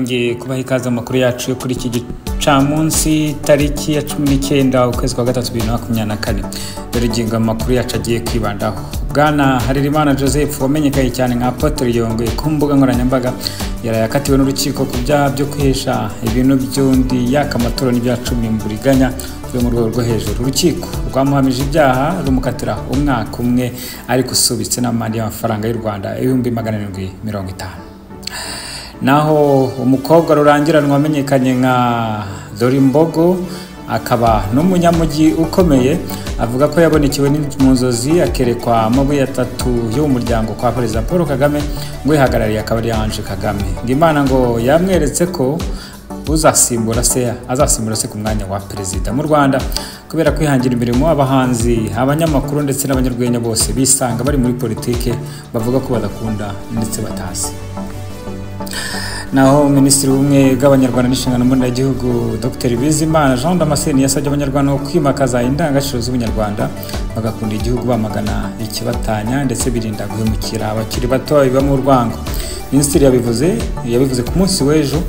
nongeye kubaha ikaze amakuru yacu yo kuri iki gicamunsi tariki ya 19 ukwezi kwa gatatu 2024. Dore ingingo amakuru yacu agiye kwibandaho. Bwana Harerimana Joseph wamenyekaye cyane nka Apotre Yongwe ku mbuga nkoranyambaga yarayakatiwe n'urukiko ku byaha byo kwihesha ibintu by'undi yakamatoro n'ibya 10 mu buriganya byo mu rwego rwo hejuru. Urukiko rwamuhamije ibyaha rumukatira umwaka umwe ari gusubitse n'amande y'amafaranga y'u Rwanda 1750. Naho umukobwa rurangiranwa wamenyekanye nka Dorimbogo akaba n'umunyamujyi ukomeye avuga ko yabonekewe mu nzozi akerekwa amabuye atatu yo mu muryango kwa Perezida Paul Kagame ngo yihagarariye akaba ari Ange Kagame. Ngimana ngo yamweretse ko azasimbura se ku mwanya wa perezida mu Rwanda kubera kwihangira imirimo. Abahanzi, abanyamakuru ndetse n'abanyarwenya bose bisanga bari muri politike bavuga ko badakunda ndetse batazi. Naho Minisitiri w'Ubumwe bw'Abanyarwanda n'Inshingano mboneragihugu Dr Bizimana Jean Damascene yasabye Abanyarwanda kwimakaza indangagaciro z'Ubunyarwanda bagakunda igihugu bamagana ikibatanya ndetse birinda guhemukira abakiri bato biba mu rwango. Minisitiri yabivuze ku munsi w'ejo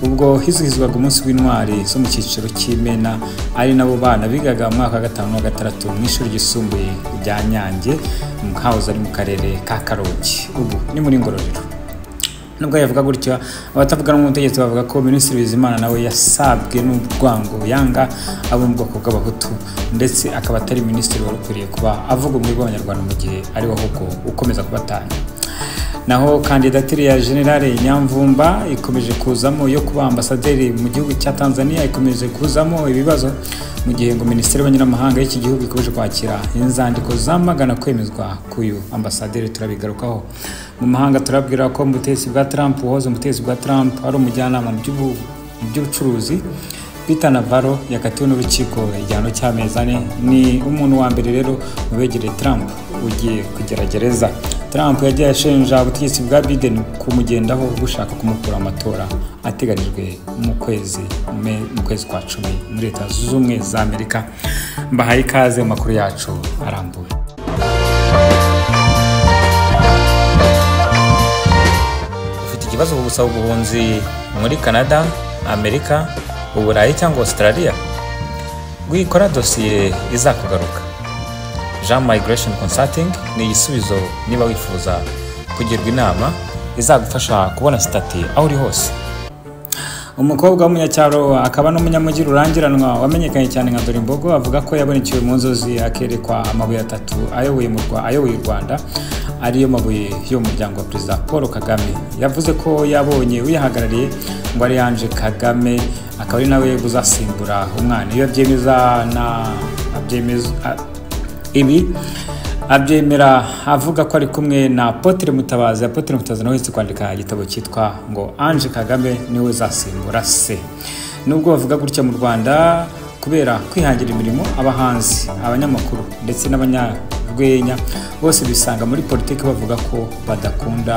ubwo hizihizwaga umunsi w'intwari zo mu cyiciro cy'Imena ari nabo bana bigaga mu mwaka wa 5 na 6 mu ishuri ryisumbuye rya Nyange mu House ari mu karere ka Karongi, ubu ni muri Ngororero. Nubwo yavuga gutyo abatavugana n'umutegetsi bavuga ko Minisitiri Bizimana nawe yasabwe n'urwango yanga abo mu bwoko bw'abahutu ndetse akaba atari minisitiri wari ukwiriye kuba avuga umwe bw'Abanyarwanda mu gihe ari ahubwo ukomeza kubatanya. Naho kandidatire ya General Nyamvumba ikomeje kuzamo yo kuba ambasaderi mu gihugu cya Tanzania ikomeje kuzamo ibibazo mu gihe ngo Minisiteri y'Abanyamahanga y'iki gihugu ikomeje kwakira inzandiko zamagana kwemezwa kuyu ambasaderi. Turabigarukaho mu mahanga turabwira ko umutegetsi bwa Trump ari umujyanama mu by'ubucuruzi Peter Navarro yakatiwe n'urukiko igihano cy'amezi 4. Ni umuntu wa mbere rero mubegereye Trump ugiye kugeragereza. Trump yagiye ashinja ubutegetsi bwa Biden kumugendaho gushaka kumukura amatora ateganijwe mu kwezi kwa 10 muri Leta Zunze Ubumwe za Amerika. Mbahaye ikaze mu makuru yacu arambuye. Ufite ikibazo ku gusaba ubuhunzi muri Canada, Amerika, Uburayi cyangwa Australia? Gwikora dosiye izakugaruka. Jean Migration Consulting ni igisubizo niba wifuza kugirwa inama izagufasha kubona stati aho uri hose. Umukobwa w'umunyacyaro akaba n'umunyamujyi rurangiranwa wamenyekanye cyane nka Dorimbogo avuga ko yabonekewe mu nzozi akerekwa amabuye atatu ayoboye u Rwanda ariyo mabuye yo mu muryango wa Perezida Paul Kagame. Yavuze ko yabonye uyihagarariye ngo ari Ange Kagame akaba ari nawe uzasimbura umwana. Iyo abyemera avuga ko ari kumwe na Apotre Mutabazi. Apotre Mutabazi nawe yise kwandika igitabo cyitwa ngo Ange Kagame niwe uzasimbura se. Nubwo bavuga gutya mu Rwanda kubera kwihangira imirimo, abahanzi, abanyamakuru ndetse n'abanyarwenya bose bisanga muri politike bavuga ko badakunda